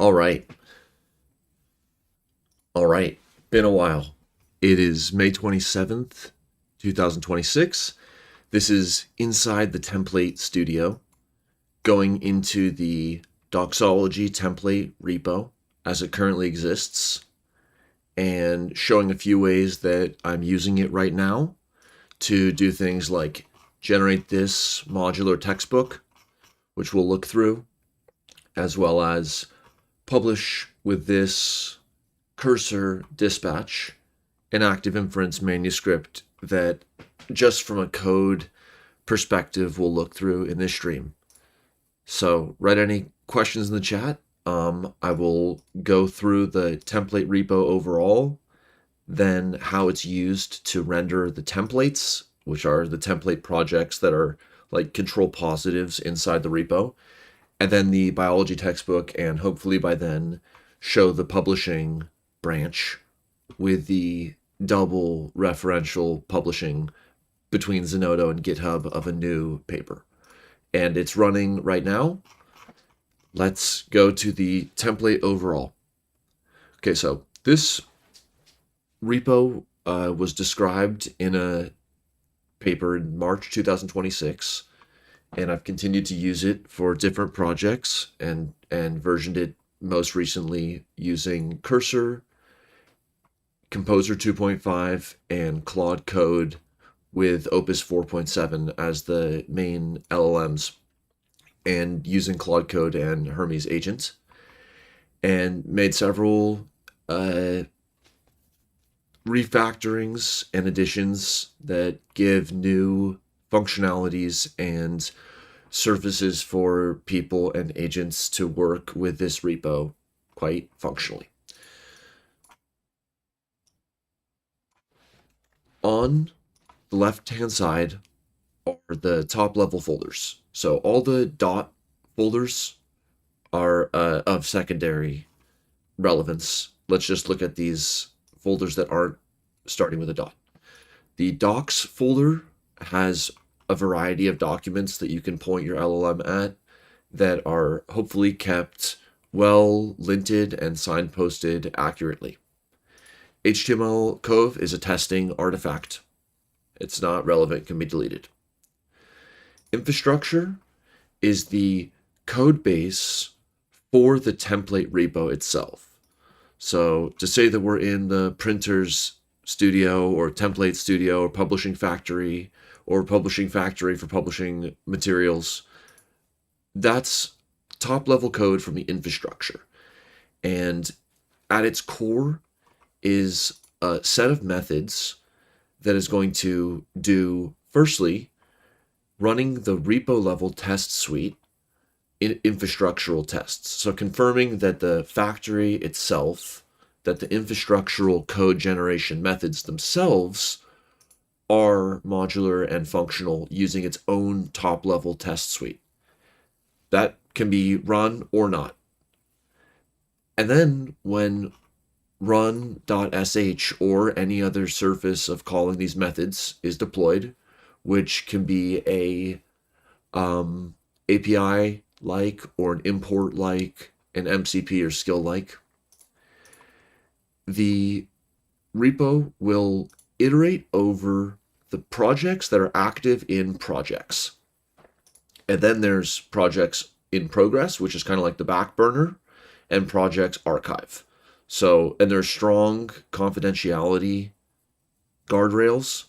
All right. All right. Been a while. It is May 27th, 2026. This is inside the template studio, going into the doxology template repo as it currently exists, and showing a few ways that I'm using it right now to do things like generate this modular textbook, which we'll look through, as well as publish with this cursor dispatch an active inference manuscript that, just from a code perspective, we'll look through in this stream. So write any questions in the chat. I will go through the template repo overall, then how it's used to render the templates, which are the template projects that are like control positives inside the repo, and then the biology textbook, and hopefully by then show the publishing branch with the double referential publishing between Zenodo and GitHub of a new paper. And it's running right now. Let's go to the template overall. Okay, so this repo was described in a paper in March 2026, and I've continued to use it for different projects and versioned it most recently using Cursor, Composer 2.5, and Claude Code with Opus 4.7 as the main LLMs, and using Claude Code and Hermes Agent, and made several refactorings and additions that give new functionalities and surfaces for people and agents to work with this repo quite functionally. On the left-hand side are the top-level folders. So all the dot folders are of secondary relevance. Let's just look at these folders that aren't starting with a dot. The docs folder has a variety of documents that you can point your LLM at that are hopefully kept well linted and signposted accurately. HTML cove is a testing artifact. It's not relevant, can be deleted. Infrastructure is the code base for the template repo itself. So to say that we're in the printers studio or template studio or publishing factory for publishing materials, that's top level code from the infrastructure. And at its core is a set of methods that is going to do, firstly, running the repo level test suite in infrastructural tests. So confirming that the factory itself, that the infrastructural code generation methods themselves are modular and functional using its own top level test suite. That can be run or not. And then when run.sh or any other surface of calling these methods is deployed, which can be a API like, or an import like, an MCP or skill like, the repo will iterate over the projects that are active in projects. And then there's projects in progress, which is kind of like the back burner, and projects archive. So, and there's strong confidentiality guardrails.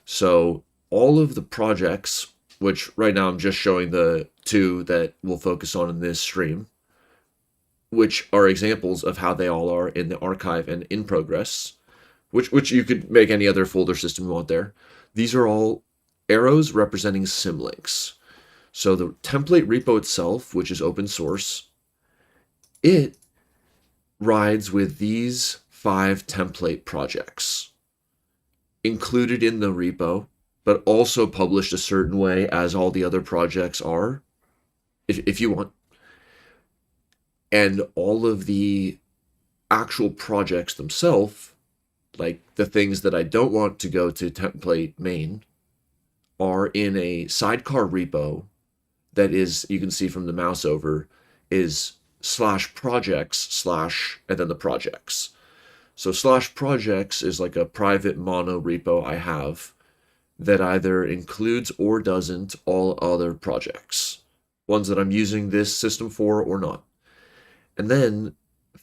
So all of the projects, which right now I'm just showing the two that we'll focus on in this stream, which are examples of how they all are in the archive and in progress, which you could make any other folder system you want there. These are all arrows representing symlinks. So the template repo itself, which is open source, it rides with these 5 template projects included in the repo, but also published a certain way as all the other projects are, if you want. And all of the actual projects themselves, like the things that I don't want to go to template main, are in a sidecar repo that is, you can see from the mouse over, is slash projects slash and then the projects. So slash projects is like a private mono repo I have that either includes or doesn't all other projects, ones that I'm using this system for or not. And then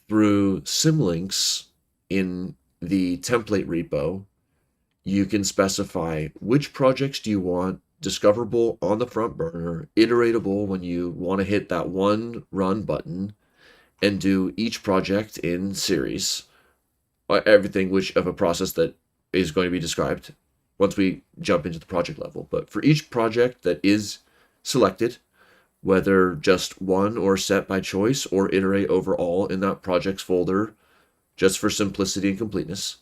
through symlinks in the template repo, you can specify which projects do you want discoverable on the front burner, iteratable when you want to hit that one run button, and do each project in series, everything which of a process that is going to be described once we jump into the project level. But for each project that is selected, whether just one or set by choice or iterate over all in that projects folder, just for simplicity and completeness,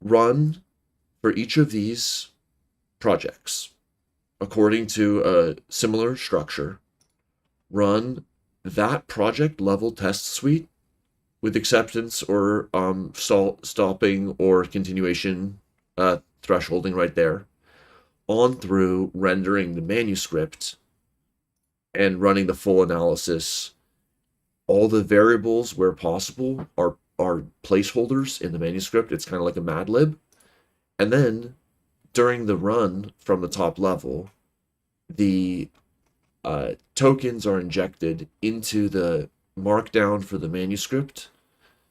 run for each of these projects according to a similar structure, run that project level test suite with acceptance or stopping or continuation thresholding right there, on through rendering the manuscript and running the full analysis. All the variables, where possible, are placeholders in the manuscript. It's kind of like a Mad Lib. And then during the run from the top level, the tokens are injected into the markdown for the manuscript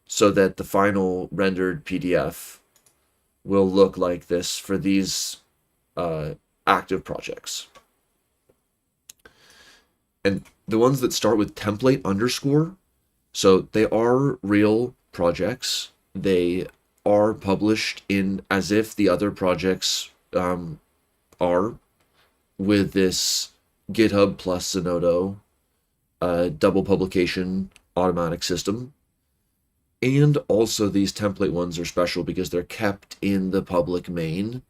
so that the final rendered PDF will look like this for these active projects. And the ones that start with template underscore, so they are real projects. They are published in as if the other projects are, with this GitHub plus Zenodo double publication automatic system. And also these template ones are special because they're kept in the public main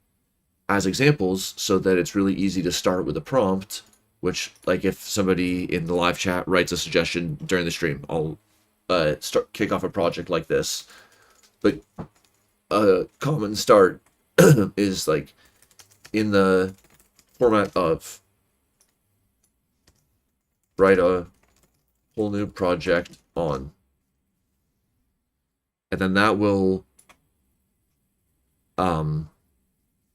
as examples so that it's really easy to start with a prompt, which, like, if somebody in the live chat writes a suggestion during the stream, I'll kick off a project like this. But a common start is like in the format of write a whole new project on, and then that will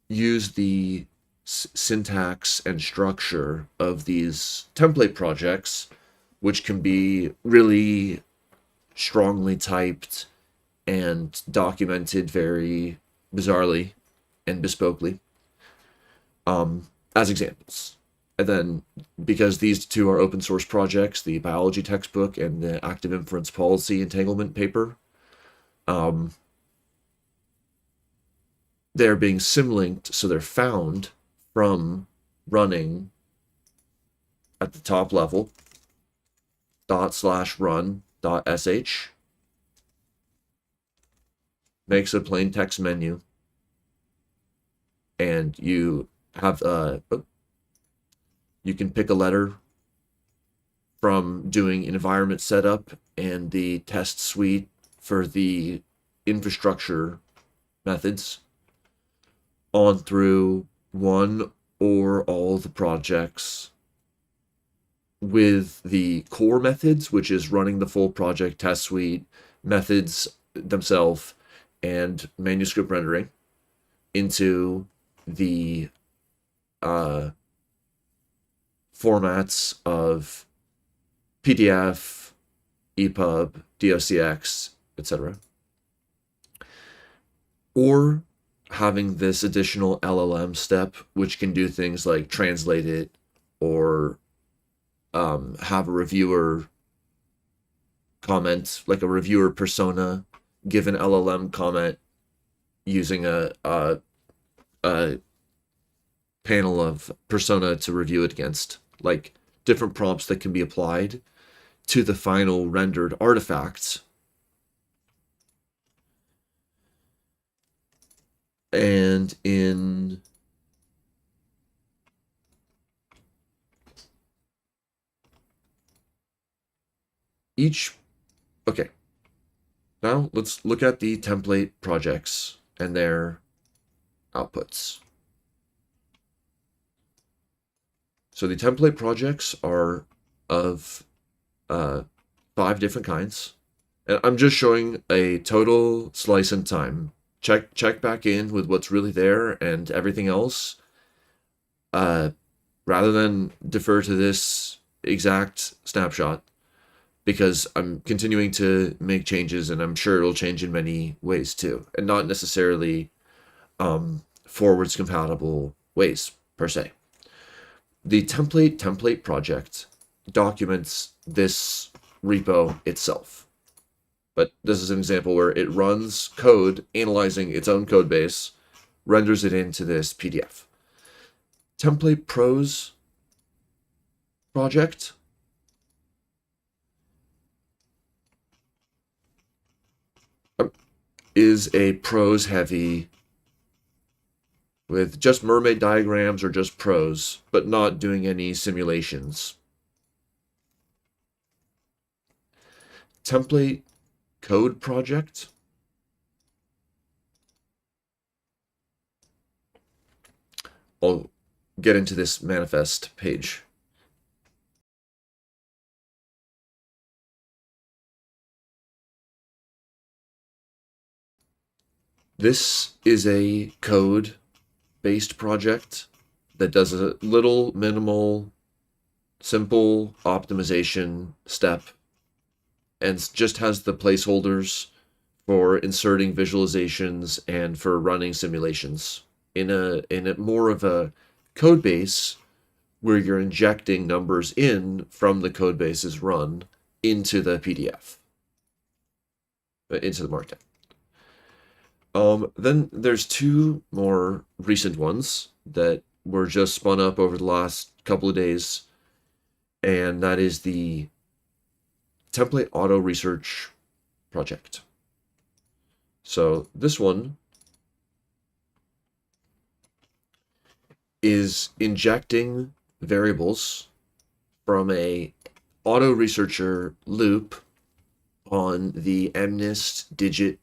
use the syntax and structure of these template projects, which can be really strongly typed and documented very bizarrely and bespokely, as examples. And then, because these two are open source projects, the biology textbook and the active inference policy entanglement paper, they're being symlinked, so they're found from running at the top level /run.sh, makes a plain text menu, and you have you can pick a letter from doing environment setup and the test suite for the infrastructure methods, on through one or all the projects with the core methods, which is running the full project test suite, methods themselves, and manuscript rendering, into the formats of PDF, EPUB, DOCX, etc. Or having this additional LLM step, which can do things like translate it or have a reviewer comment, like a reviewer persona, give an LLM comment using a panel of persona to review it against, like different prompts that can be applied to the final rendered artifacts. And in each, okay, now let's look at the template projects and their outputs. So the template projects are of 5 different kinds. And I'm just showing a total slice in time. Check back in with what's really there and everything else. Rather than defer to this exact snapshot, because I'm continuing to make changes and I'm sure it'll change in many ways too, and not necessarily forwards compatible ways per se. The template project documents this repo itself. But this is an example where it runs code, analyzing its own code base, renders it into this PDF. Template Pros project is a prose heavy with just mermaid diagrams or just prose, but not doing any simulations. Template Code project I'll get into this manifest page. This is a code-based project that does a little minimal, simple optimization step and just has the placeholders for inserting visualizations and for running simulations in a more of a code base where you're injecting numbers in from the code base's run into the PDF, into the Markdown. Then there's 2 more recent ones that were just spun up over the last couple of days, and that is the Template Auto Research project. So this one is injecting variables from a auto researcher loop on the MNIST digit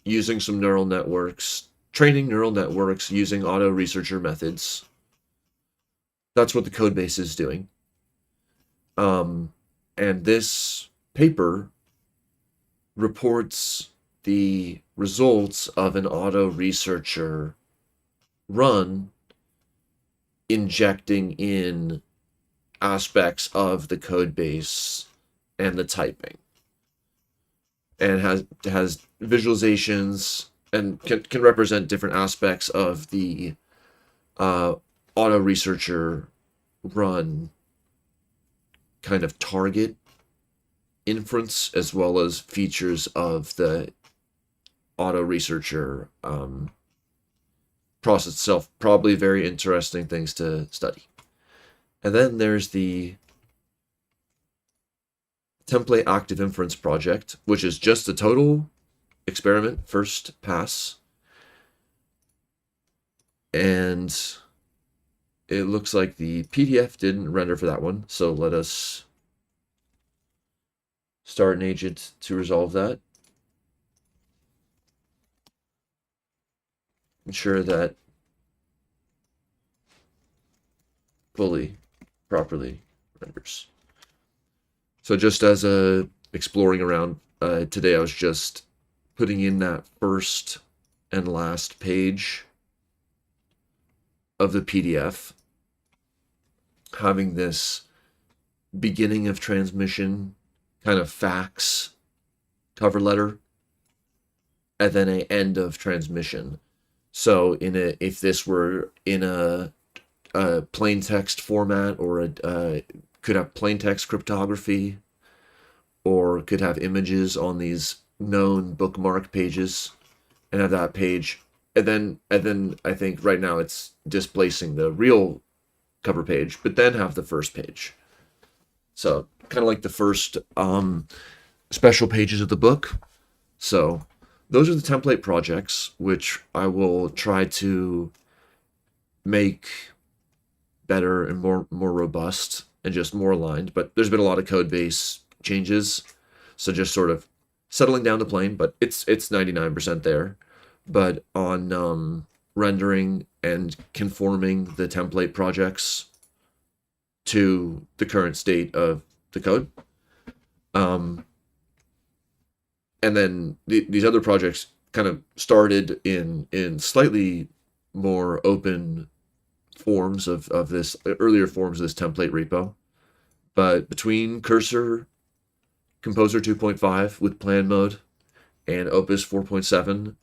using some neural networks, training neural networks using auto researcher methods. That's what the code base is doing. And this paper reports the results of an auto researcher run injecting in aspects of the code base and the typing, and has visualizations and can represent different aspects of the auto researcher run kind of target inference, as well as features of the auto researcher process itself. Probably very interesting things to study. And then there's the Template Active Inference project, which is just a total experiment first pass. And it looks like the PDF didn't render for that one, so let us start an agent to resolve that. Ensure that fully, properly renders. So just as exploring around today, I was just putting in that first and last page of the PDF, having this beginning of transmission kind of fax cover letter, and then an end of transmission. So if this were in a plain text format, or could have plain text cryptography, or could have images on these known bookmark pages, and have that page, and then I think right now it's displacing the real cover page, but then have the first page. So kind of like the first special pages of the book. So those are the template projects, which I will try to make better and more robust and just more aligned. But there's been a lot of code base changes, so just sort of settling down the plane. But it's 99% there. But on rendering and conforming the template projects to the current state of the code. Um, and then these other projects kind of started in slightly more open forms of this earlier forms of this template repo. But between Cursor, Composer 2.5 with plan mode, and Opus 4.7,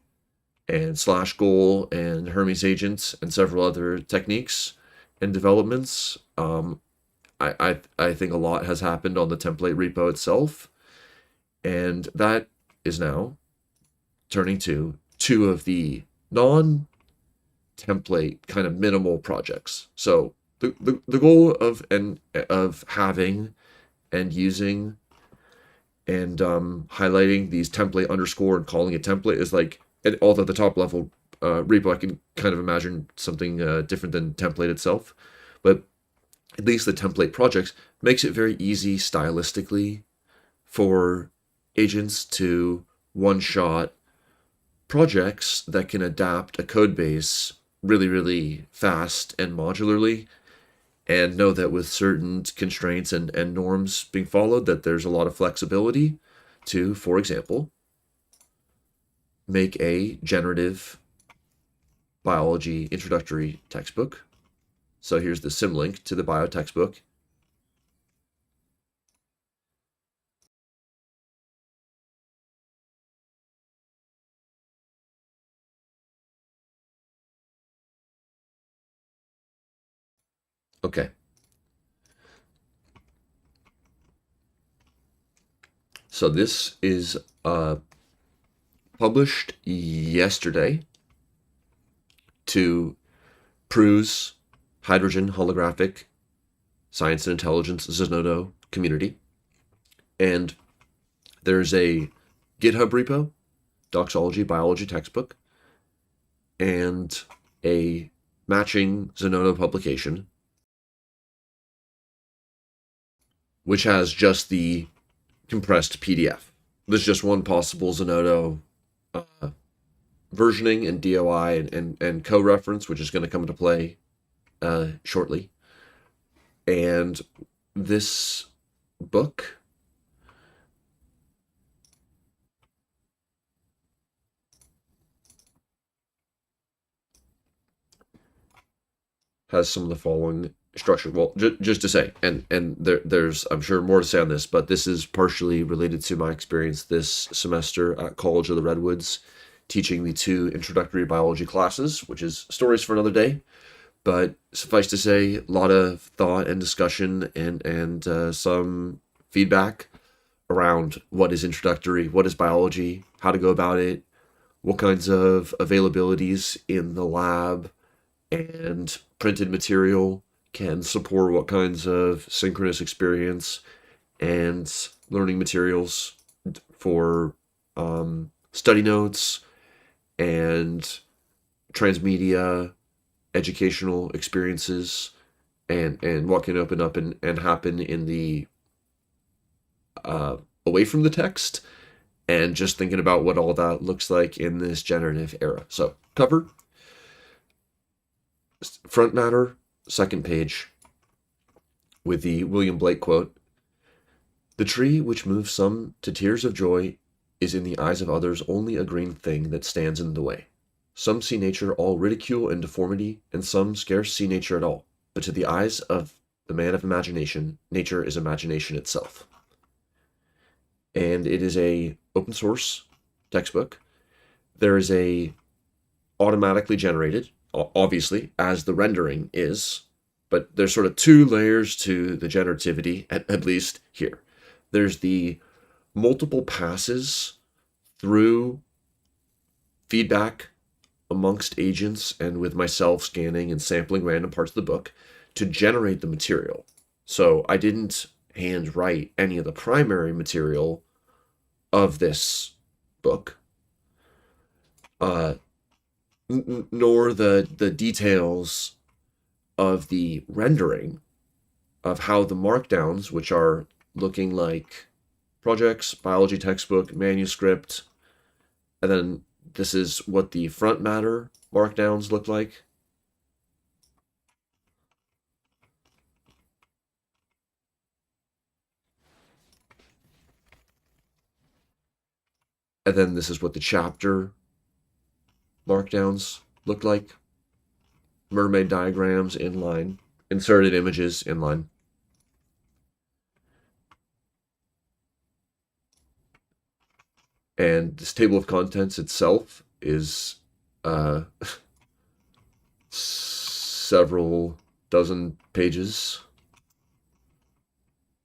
and slash goal and Hermes agents and several other techniques and developments, I think a lot has happened on the template repo itself, and that is now turning to two of the non-template kind of minimal projects. So the goal of having and using and highlighting these template underscore and calling it template is like, and although at the top level repo, I can kind of imagine something different than template itself, but at least the template projects makes it very easy stylistically for agents to one-shot projects that can adapt a code base really, really fast and modularly, and know that with certain constraints and norms being followed, that there's a lot of flexibility to, for example, make a generative biology introductory textbook. So here's the symlink to the bio textbook. Okay. So this is published yesterday to Prue's Hydrogen Holographic Science and Intelligence Zenodo community. And there's a GitHub repo, Doxology Biology Textbook, and a matching Zenodo publication, which has just the compressed PDF. There's just one possible Zenodo versioning and DOI and co-reference, which is going to come into play shortly. And this book has some of the following structure. Well, just to say, and there's I'm sure more to say on this, but this is partially related to my experience this semester at College of the Redwoods, teaching the 2 introductory biology classes, which is stories for another day. But suffice to say, a lot of thought and discussion and some feedback around what is introductory, what is biology, how to go about it, what kinds of availabilities in the lab and printed material can support what kinds of synchronous experience and learning materials for study notes and transmedia educational experiences, and what can open up and happen in the away from the text, and just thinking about what all that looks like in this generative era. So cover, front matter, second page, with the William Blake quote: "The tree which moves some to tears of joy is in the eyes of others only a green thing that stands in the way. Some see nature all ridicule and deformity, and some scarce see nature at all. But to the eyes of the man of imagination, nature is imagination itself." And it is a open source textbook. There is a automatically generated, obviously, as the rendering is, but there's sort of 2 layers to the generativity, at least here. There's the multiple passes through feedback amongst agents and with myself scanning and sampling random parts of the book to generate the material. So I didn't hand write any of the primary material of this book, nor the details of the rendering of how the markdowns, which are looking like projects, biology textbook, manuscript, and then this is what the front matter markdowns look like. And then this is what the chapter markdowns look like. Mermaid diagrams inline, inserted images inline. And this table of contents itself is several dozen pages,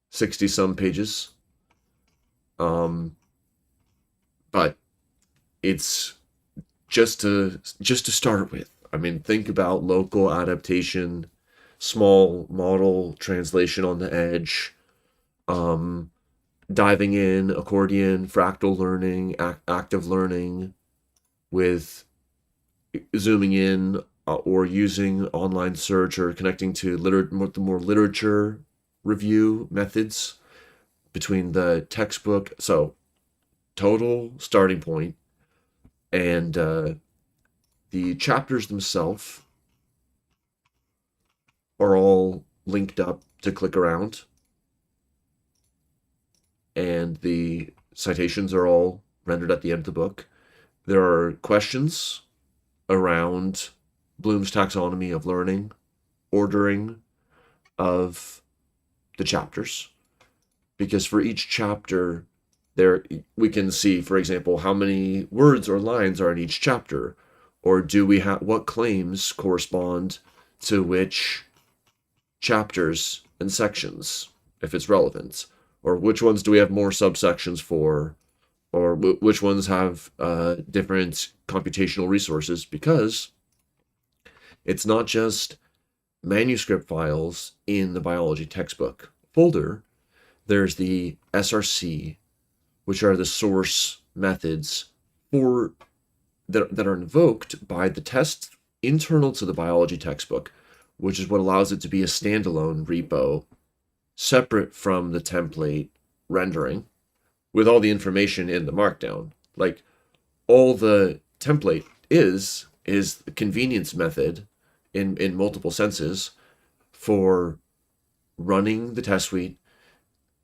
60 some pages. But it's just to start with. I mean, think about local adaptation, small model translation on the edge, diving in, accordion, fractal learning, active learning, with zooming in or using online search or connecting to the more literature review methods between the textbook. So total starting point, and the chapters themselves are all linked up to click around, and the citations are all rendered at the end of the book. There are questions around Bloom's taxonomy of learning, ordering of the chapters, because for each chapter there we can see, for example, how many words or lines are in each chapter, or do we have what claims correspond to which chapters and sections, if it's relevant, or which ones do we have more subsections for, or which ones have different computational resources, because it's not just manuscript files in the biology textbook folder. There's the SRC, which are the source methods for that are invoked by the tests internal to the biology textbook, which is what allows it to be a standalone repo separate from the template rendering with all the information in the markdown. Like, all the template is the convenience method in multiple senses for running the test suite,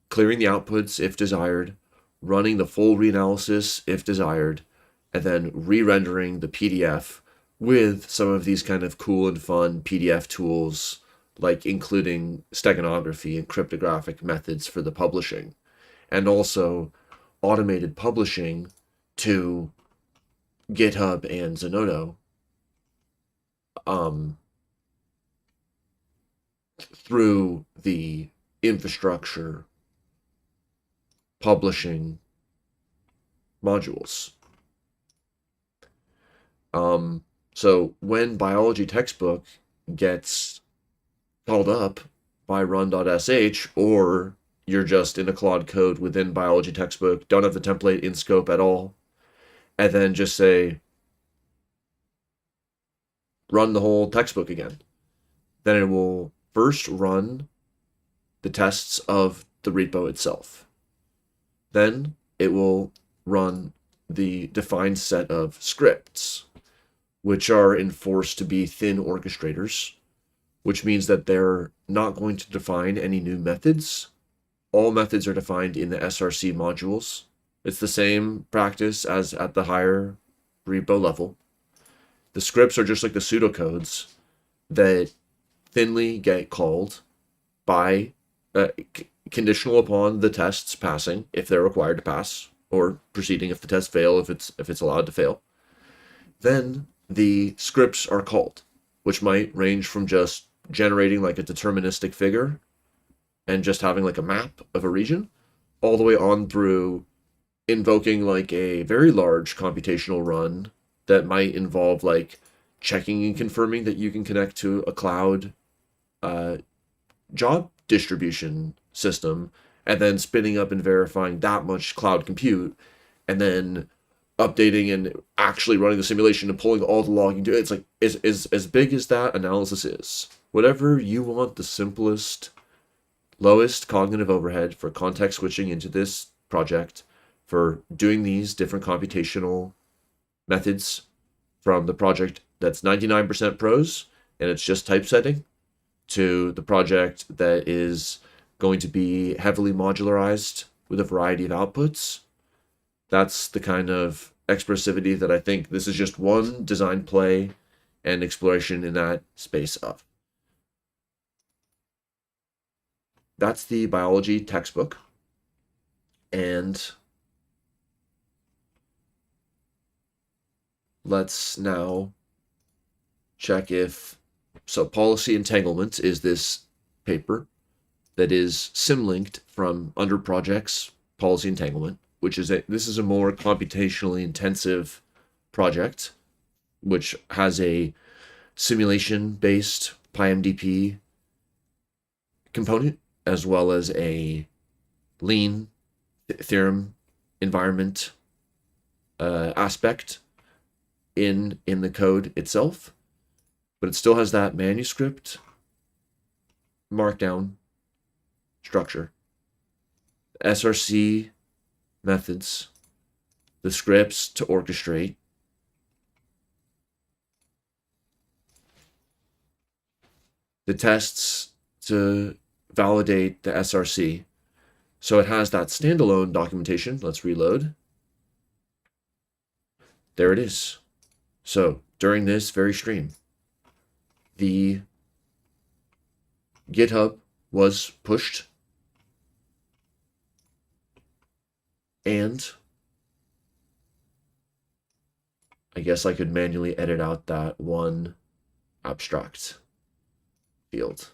clearing the outputs if desired, running the full reanalysis if desired, and then re-rendering the PDF with some of these kind of cool and fun PDF tools, like including steganography and cryptographic methods for the publishing, and also automated publishing to GitHub and Zenodo through the infrastructure publishing modules. So when biology textbook gets called up by run.sh, or you're just in a Claude code within biology textbook, don't have the template in scope at all, and then just say, run the whole textbook again, then it will first run the tests of the repo itself. Then it will run the defined set of scripts, which are enforced to be thin orchestrators, which means that they're not going to define any new methods. All methods are defined in the SRC modules. It's the same practice as at the higher repo level. The scripts are just like the pseudocodes that thinly get called by conditional upon the tests passing, if they're required to pass, or proceeding if the tests fail, if it's allowed to fail. Then the scripts are called, which might range from just generating like a deterministic figure and just having like a map of a region, all the way on through invoking like a very large computational run that might involve like checking and confirming that you can connect to a cloud job distribution system, and then spinning up and verifying that much cloud compute, and then updating and actually running the simulation and pulling all the logging to it. It's like, as big as that analysis is, whatever you want the simplest, lowest cognitive overhead for context switching into this project, for doing these different computational methods from the project that's 99% prose and it's just typesetting, to the project that is going to be heavily modularized with a variety of outputs, That's the kind of expressivity that I think this is just one design play and exploration in that space of. That's the biology textbook. And let's now check if, so policy entanglement is this paper that is symlinked from under projects policy entanglement, which is this is a more computationally intensive project, which has a simulation based PyMDP component, as well as a lean theorem environment aspect in the code itself, but it still has that manuscript markdown structure, SRC methods, the scripts to orchestrate, the tests to validate the SRC. So it has that standalone documentation. Let's reload. There it is. So during this very stream, the GitHub was pushed, and I guess I could manually edit out that one abstract field.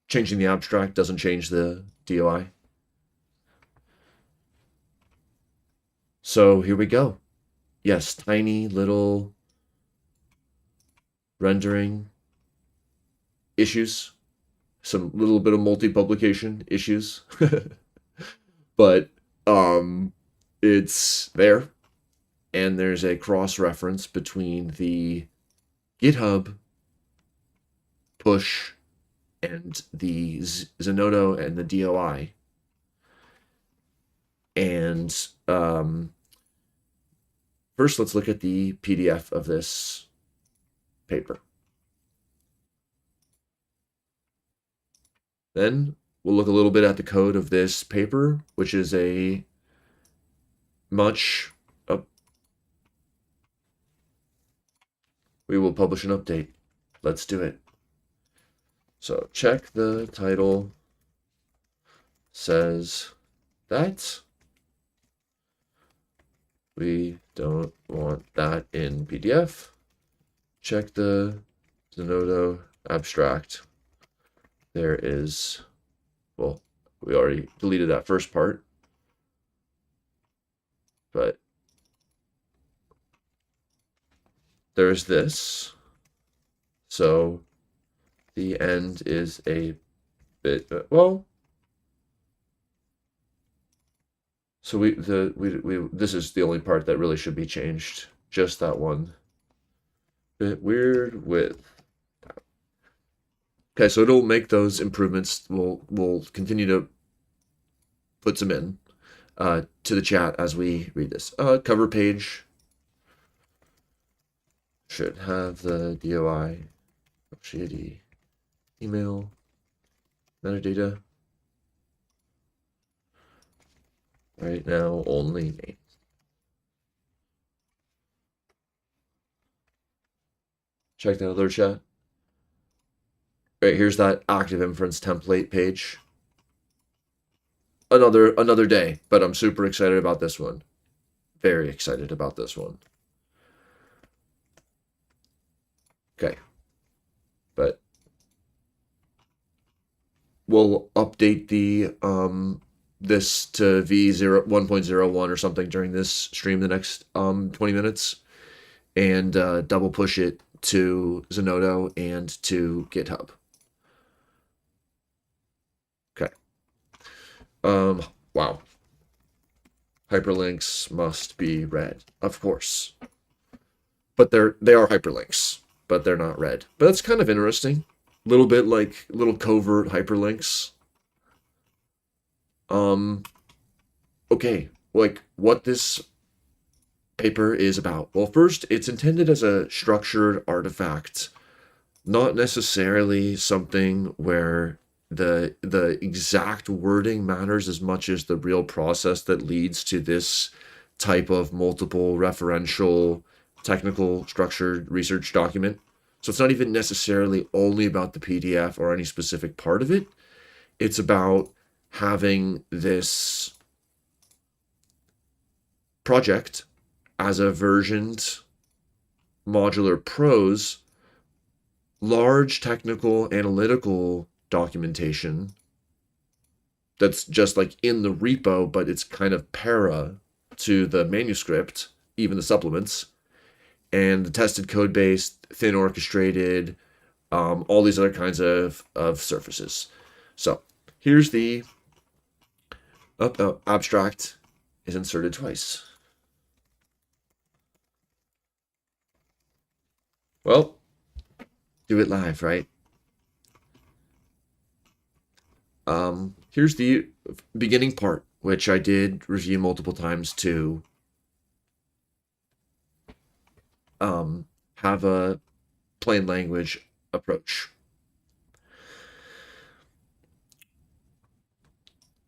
Changing the abstract doesn't change the DOI. So here we go. Yes, tiny little rendering issues, some little bit of multi-publication issues, but it's there, and there's a cross-reference between the GitHub push and the Zenodo and the DOI. And first, let's look at the PDF of this paper. Then we'll look a little bit at the code of this paper, which is a much... we will publish an update. Let's do it. So check the title says that we don't want that in PDF. Check the Zenodo abstract. There is, well, we already deleted that first part, but there's this. So the end is a bit, well, so this is the only part that really should be changed. Just that one bit weird with. Okay, so it'll make those improvements. We'll continue to put some in to the chat as we read this. Cover page should have the DOI, shitty email, metadata. Right now, only names. Check the other chat. Right, here's that active inference template page. Another day, but I'm super excited about this one. Very excited about this one. Okay. But we'll update the this to V0 1.01 or something during this stream the next 20 minutes, and double push it to Zenodo and to GitHub. Okay. Wow. Hyperlinks must be read, of course. But they are hyperlinks, but they're not read. But that's kind of interesting. A little bit like little covert hyperlinks. Okay, like what this paper is about. Well, first, it's intended as a structured artifact not necessarily something where the exact wording matters as much as the real process that leads to this type of multiple referential technical structured research document. So it's not even necessarily only about the PDF or any specific part of it. It's about having this project as a versioned modular prose, large technical analytical documentation that's just like in the repo, but it's kind of para to the manuscript, even the supplements, and the tested code base, thin orchestrated, all these other kinds of surfaces. So here's the abstract is inserted twice. Well, do it live, right? Here's the beginning part, which I did review multiple times to have a plain language approach.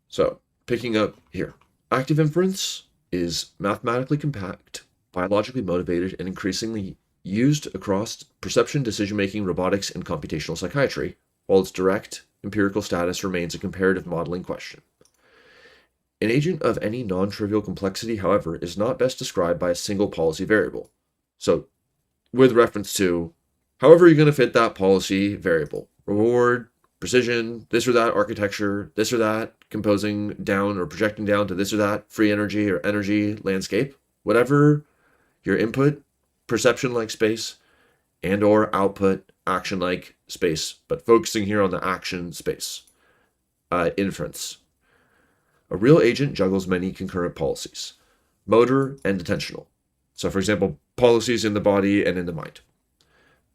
So, picking up here, active inference is mathematically compact, biologically motivated, and increasingly used across perception, decision-making, robotics, and computational psychiatry, while its direct empirical status remains a comparative modeling question. An agent of any non-trivial complexity, however, is not best described by a single policy variable. So, with reference to however you're going to fit that policy variable, reward, precision, this or that architecture, this or that composing down or projecting down to this or that free energy or energy landscape, whatever your input, perception-like space, and or output, action-like space, but focusing here on the action space. Inference. A real agent juggles many concurrent policies, motor and attentional. So for example, policies in the body and in the mind.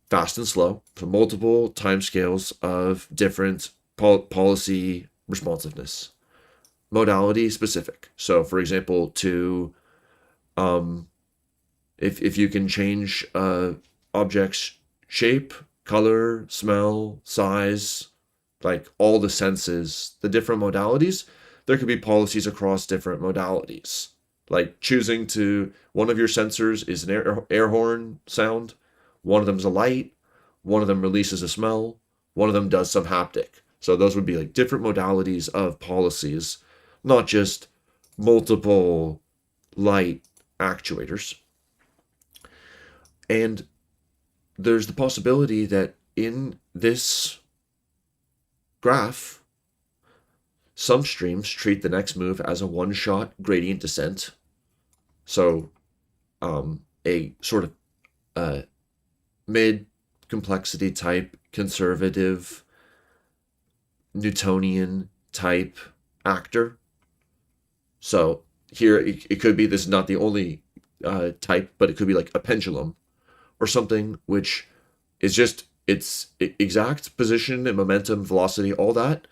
Fast and slow, so multiple timescales of different policy responsiveness. Modality specific. So for example, to if you can change object's shape, color, smell, size, like all the senses, the different modalities, there could be policies across different modalities. Like choosing to, one of your sensors is an air horn sound, one of them is a light, one of them releases a smell, one of them does some haptic. So those would be like different modalities of policies, not just multiple light actuators. And there's the possibility that in this graph, some streams treat the next move as a one-shot gradient descent. So a sort of mid-complexity type, conservative, Newtonian type actor. So here it could be, this is not the only type, but it could be like a pendulum or something which is just its exact position and momentum, velocity, all that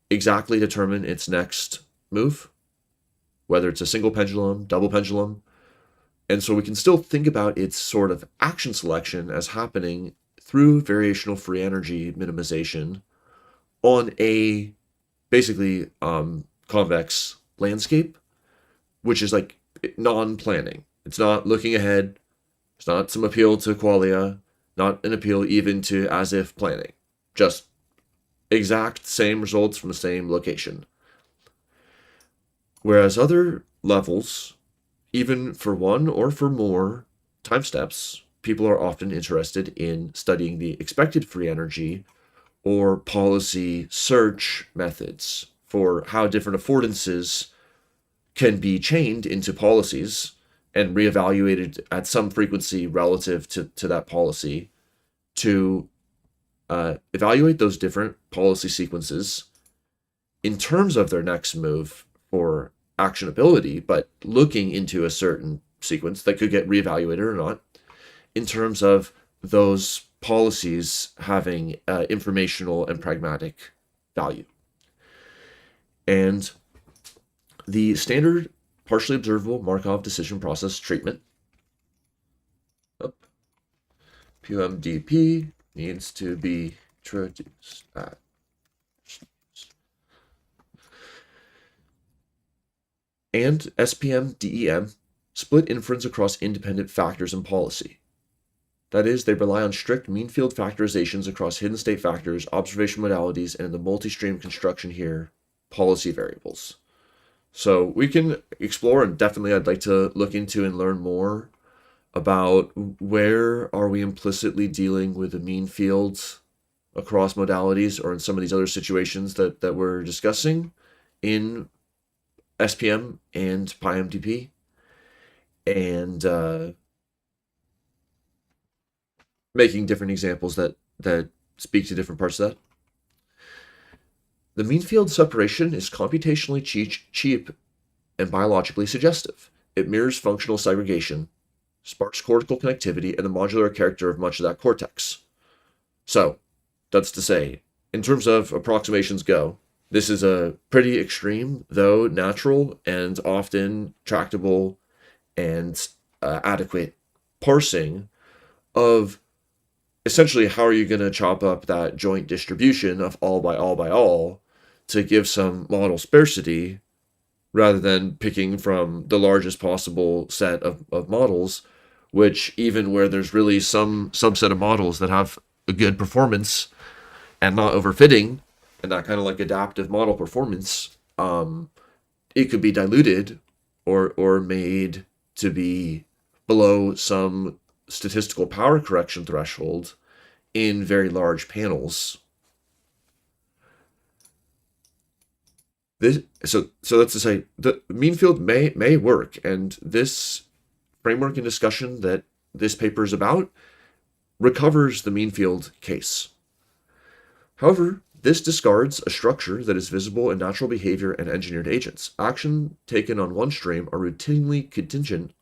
exactly determine its next move, whether it's a single pendulum, double pendulum. And so we can still think about its sort of action selection as happening through variational free energy minimization on a basically convex landscape, which is like non-planning. It's not looking ahead. It's not some appeal to qualia, not an appeal even to as if planning. Just exact same results from the same location. Whereas other levels, even for one or for more time steps, people are often interested in studying the expected free energy or policy search methods for how different affordances can be chained into policies and reevaluated at some frequency relative to that policy to evaluate those different policy sequences in terms of their next move for actionability, but looking into a certain sequence that could get reevaluated or not, in terms of those policies having informational and pragmatic value. And the standard partially observable Markov decision process treatment, PUMDP, needs to be introduced. And SPM DEM split inference across independent factors and policy. That is, they rely on strict mean field factorizations across hidden state factors, observation modalities, and in the multi-stream construction here, policy variables. So we can explore, and definitely I'd like to look into and learn more about where are we implicitly dealing with the mean fields across modalities or in some of these other situations that we're discussing in SPM and PyMDP, and making different examples that speak to different parts of that. The mean field separation is computationally cheap and biologically suggestive. It mirrors functional segregation, sparse cortical connectivity, and the modular character of much of that cortex. So, that's to say, in terms of approximations go, this is a pretty extreme, though natural and often tractable and adequate parsing of essentially how are you going to chop up that joint distribution of all by all by all to give some model sparsity rather than picking from the largest possible set of models, which even where there's really some subset of models that have a good performance and not overfitting, and that kind of like adaptive model performance, it could be diluted or made to be below some statistical power correction threshold in very large panels. So that's to say the mean field may work, and this framework and discussion that this paper is about recovers the mean field case. However, this discards a structure that is visible in natural behavior and engineered agents. Action taken on one stream are routinely contingent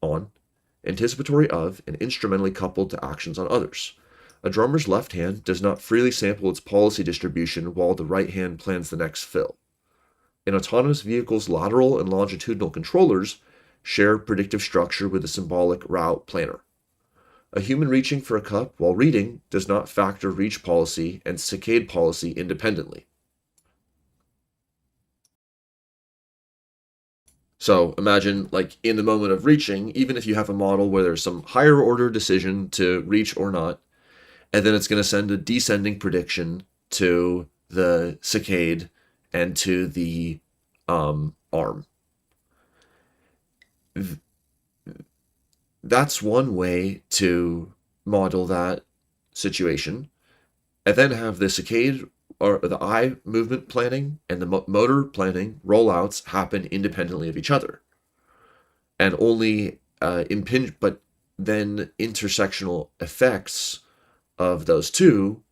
on, anticipatory of, and instrumentally coupled to actions on others. A drummer's left hand does not freely sample its policy distribution while the right hand plans the next fill. An autonomous vehicle's lateral and longitudinal controllers share predictive structure with a symbolic route planner. A human reaching for a cup while reading does not factor reach policy and saccade policy independently. So imagine, like, in the moment of reaching, even if you have a model where there's some higher order decision to reach or not, and then it's going to send a descending prediction to the saccade and to the arm. That's one way to model that situation, and then have the saccade or the eye movement planning and the motor planning rollouts happen independently of each other, and only impinge, but then intersectional effects of those two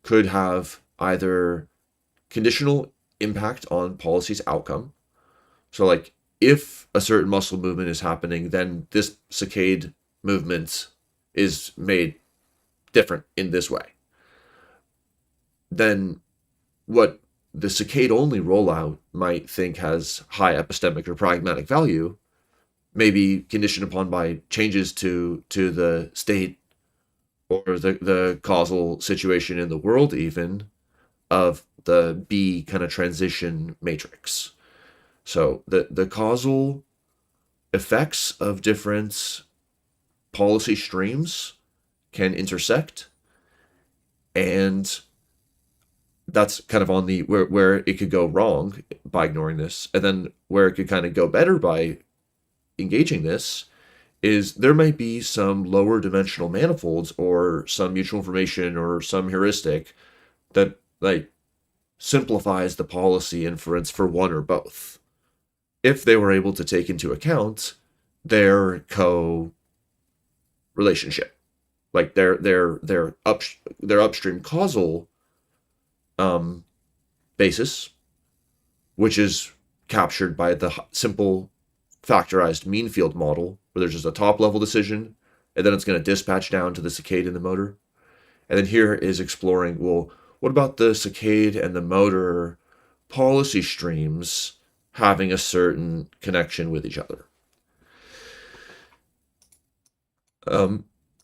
could have either conditional impact on policy's outcome. So like if a certain muscle movement is happening, then this saccade movement is made different in this way. Then what the saccade only rollout might think has high epistemic or pragmatic value may be conditioned upon by changes to the state or the causal situation in the world even of the B kind of transition matrix. So the causal effects of different policy streams can intersect, and that's kind of on the where it could go wrong by ignoring this, and then where it could kind of go better by engaging this is there might be some lower dimensional manifolds or some mutual information or some heuristic that like simplifies the policy inference for one or both if they were able to take into account their co-relationship, like their upstream causal basis, which is captured by the simple factorized mean field model, where there's just a top level decision, and then it's going to dispatch down to the saccade in the motor. And then here is exploring, well, what about the saccade and the motor policy streams having a certain connection with each other?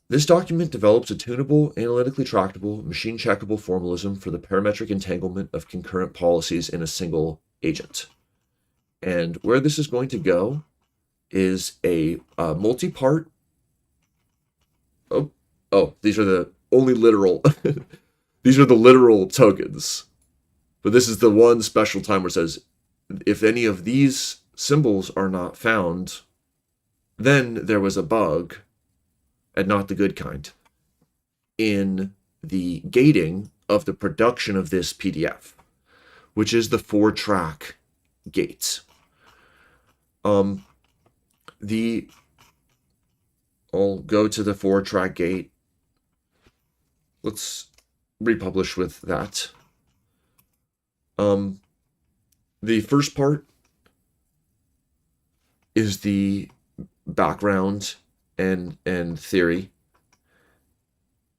This document develops a tunable, analytically tractable, machine checkable formalism for the parametric entanglement of concurrent policies in a single agent. And where this is going to go is a multi-part. Oh, these are the only literal. These are the literal tokens. But this is the one special time where it says, if any of these symbols are not found, then there was a bug, and not the good kind, in the gating of the production of this PDF, which is the 4-track gate. I'll go to the 4-track gate. Let's republish with that. The first part is the background and theory.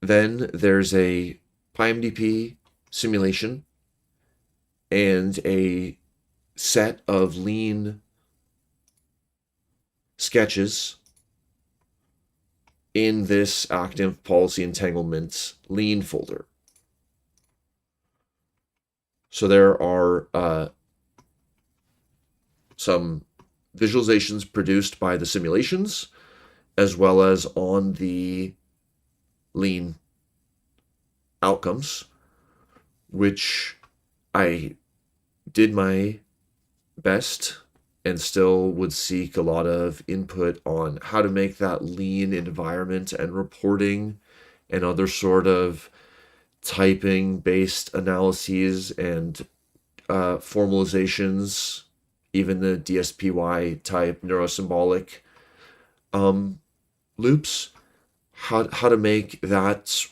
Then there's a PyMDP simulation and a set of lean sketches in this active policy entanglement lean folder. So there are some visualizations produced by the simulations, as well as on the lean outcomes, which I did my best and still would seek a lot of input on how to make that lean environment and reporting and other sort of typing-based analyses and formalizations, even the DSPY type neurosymbolic loops, how to make that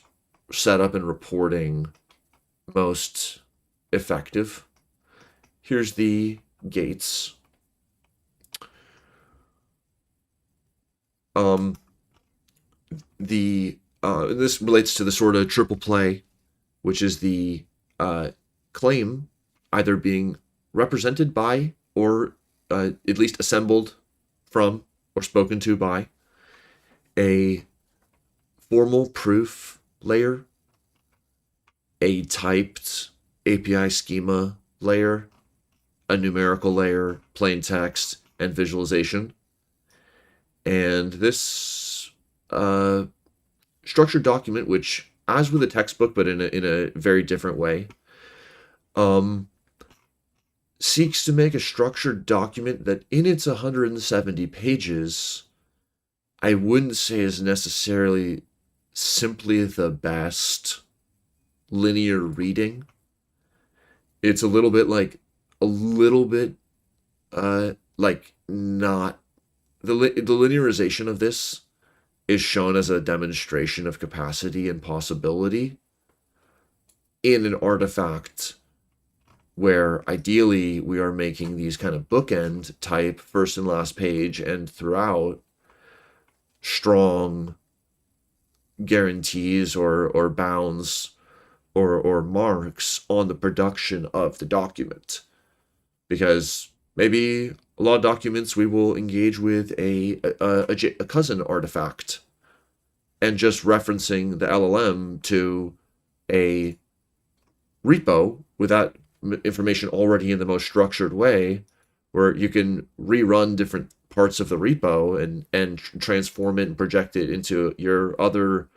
setup and reporting most effective. Here's the gates. This relates to the sort of triple play, which is the claim either being represented by or at least assembled from or spoken to by a formal proof layer, a typed API schema layer, a numerical layer, plain text, and visualization. And this structured document, which, as with a textbook, but in a very different way, seeks to make a structured document that in its 170 pages, I wouldn't say is necessarily simply the best linear reading. It's a little bit like not the linearization of this is shown as a demonstration of capacity and possibility in an artifact where ideally we are making these kind of bookend type first and last page and throughout strong guarantees or bounds or marks on the production of the document. Because maybe a lot of documents we will engage with a cousin artifact and just referencing the LLM to a repo with that information already in the most structured way, where you can rerun different parts of the repo and transform it and project it into your other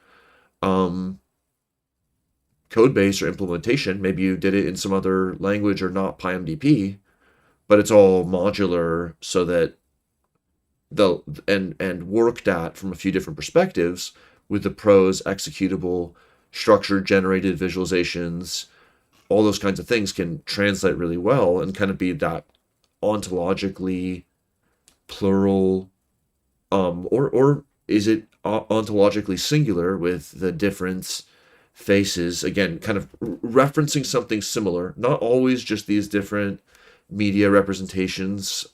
code base or implementation. Maybe you did it in some other language or not PyMDP, but it's all modular so that and worked at from a few different perspectives with the pros, executable, structured, generated visualizations, all those kinds of things can translate really well and kind of be that ontologically plural, or is it ontologically singular with the different faces, again, kind of referencing something similar, not always just these different media representations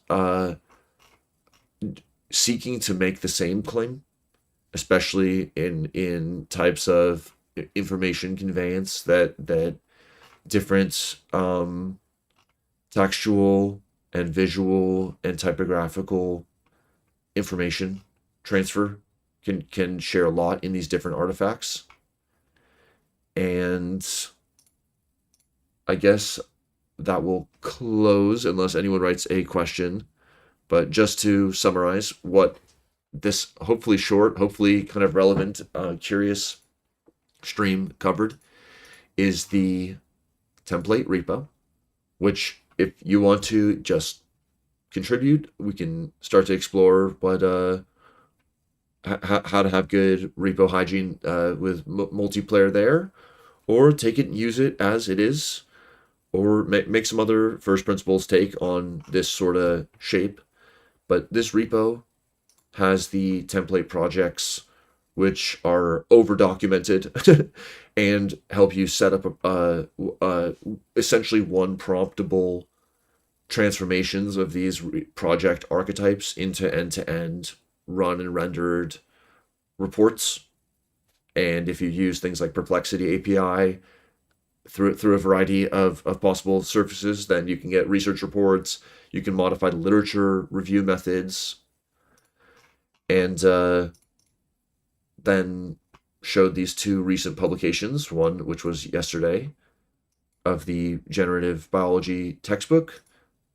seeking to make the same claim, especially in types of information conveyance that different textual and visual and typographical information transfer can share a lot in these different artifacts. And I guess that will close unless anyone writes a question. But just to summarize what this hopefully short, hopefully kind of relevant, curious stream covered is the template repo, which if you want to just contribute, we can start to explore what how to have good repo hygiene with multiplayer there, or take it and use it as it is, or make some other first principles take on this sort of shape. But this repo has the template projects which are over documented and help you set up essentially one promptable transformations of these project archetypes into end-to-end run and rendered reports. And if you use things like Perplexity API through a variety of possible surfaces, then you can get research reports, you can modify the literature review methods, and then showed these two recent publications, one which was yesterday of the generative biology textbook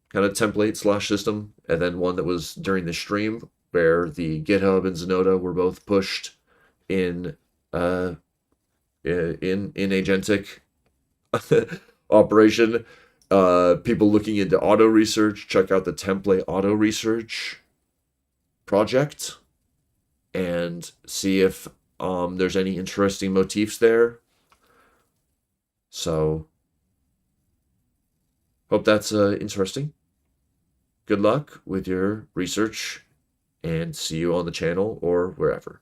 kind of template slash system, and then one that was during the stream where the GitHub and Zenoda were both pushed in agentic operation. People looking into auto research, check out the template auto research project and see if there's any interesting motifs there. So hope that's interesting. Good luck with your research and see you on the channel or wherever.